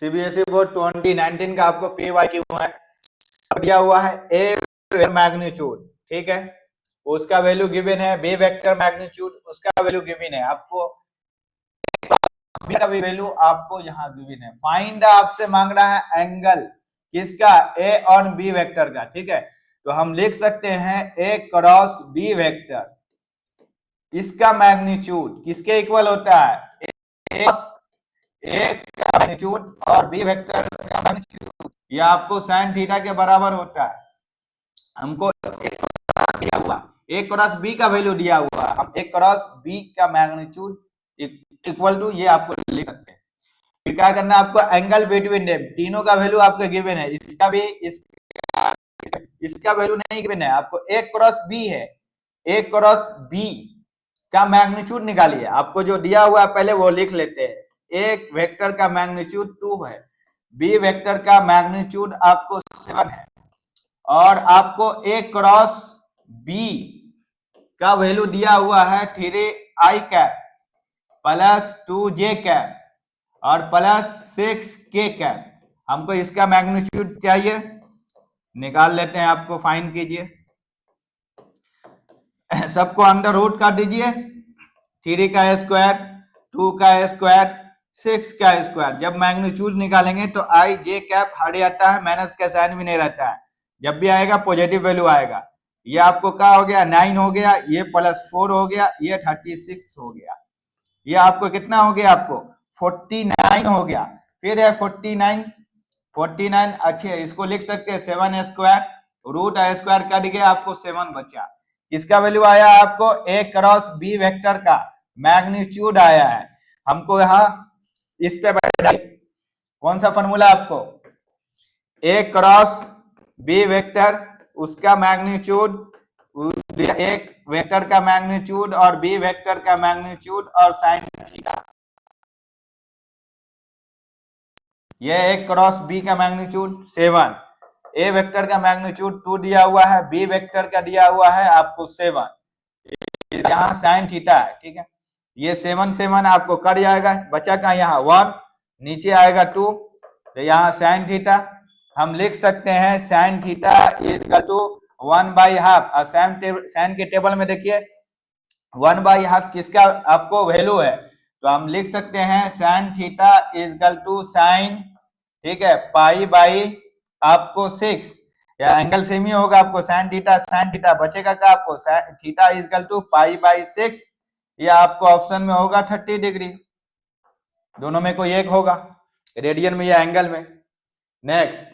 CBSE board 2019 का आपको PYQ है, दिया हुआ है ए मैग्नीट्यूड, ठीक है, उसका वैल्यू गिवन है, बी वेक्टर मैग्नीट्यूड उसका वैल्यू गिवन है, आपको का भी वैल्यू आपको यहाँ गिवन है। फाइंड आपसे मांग रहा है एंगल किसका, ए और बी वेक्टर का, ठीक है। तो हम लिख सकते हैं ए क्रॉस बी वेक्टर, इसका मैग्नीट्यूड किसके इक्वल होता है, ए का मैग्नीट्यूड और बी वेक्टर का मैग्नीट्यूड, यह आपको साइन थीटा के बराबर होता है। हमको दिया हुआ ए क्रॉस बी का वैल्यू दिया हुआ, हम ए क्रॉस बी का मैग्नीट्यूड इक्वल टू ये आपको लिख सकते हैं। फिर क्या करना है आपको, एंगल बिटवीन देम, तीनों का वैल्यू आपको गिवन है, इसका भी इसका वैल्यू नहीं गिवन है, आपको ए क्रॉस बी है, ए क्रॉस बी का मैग्नीट्यूड निकालिए, आपको जो दिया हुआ है पहले वो लिख लेते हैं। ए वेक्टर का मैग्नीट्यूड 2 है, बी वेक्टर का मैग्नीट्यूड आपको 7 है, और आपको ए क्रॉस बी का वैल्यू दिया हुआ है 3i cap plus 2j cap और प्लस 6k कैप। हमको इसका मैग्नीट्यूड चाहिए, निकाल लेते हैं, आपको फाइंड कीजिए, सबको अंडर रूट कर दीजिए, 3 का स्क्वायर, 2 का स्क्वायर, 6 का स्क्वायर। जब मैग्नीट्यूड निकालेंगे तो आई जे कैप हट जाता है, माइनस का साइन भी नहीं रहता है, जब भी आएगा पॉजिटिव वैल्यू आएगा। ये आपको क्या हो गया, 9 हो गया, ये प्लस 4 हो गया, ये 36 हो गया, ये आपको कितना हो गया, आपको 49 हो गया। फिर है 49, अच्छे इसको लिख सकते हैं 7 स्क्वायर, रूट स्क्वायर कट गया, आपको 7 बचा। इसका वैल्यू आया आपको ए क्रॉस बी वेक्टर का मैग्नीट्यूड आया है। हमको यहाँ इस पे बैठाइए, कौन सा फॉर्मूला आपको, ए क्रॉस बी वेक्टर उसका मैग्नीट्यूड, एक वेक्टर का मैग्नीट्यूड और बी वेक्टर का मैग्नीट्यूड और साइन थीटा, ये एक क्रॉस बी का मैग्नीट्यूड 7, ए वेक्टर का मैग्नीट्यूड 2 दिया हुआ है, बी वेक्टर का दिया हुआ है आपको 7, यहाँ साइन थीटा है, ठीक है। ये 7 आपको कट जाएगा, बचा का यहाँ 1, नीचे आएगा 2, तो यहाँ साइन थीटा हम लिख सकते हैं, साइन थीटा इक्वल टू 1/2। और साइन के टेबल में देखिए 1/2 किसका आपको वैल्यू है, तो हम लिख सकते हैं sine theta equal to sine, ठीक है, पाई बाई आपको 6, या एंगल सेम ही होगा, आपको साइन थीटा बचेगा क्या, आपको theta equal to pi by 6, या आपको ऑप्शन में होगा 30 डिग्री, दोनों में कोई एक होगा, रेडियन में या एंगल में। नेक्स्ट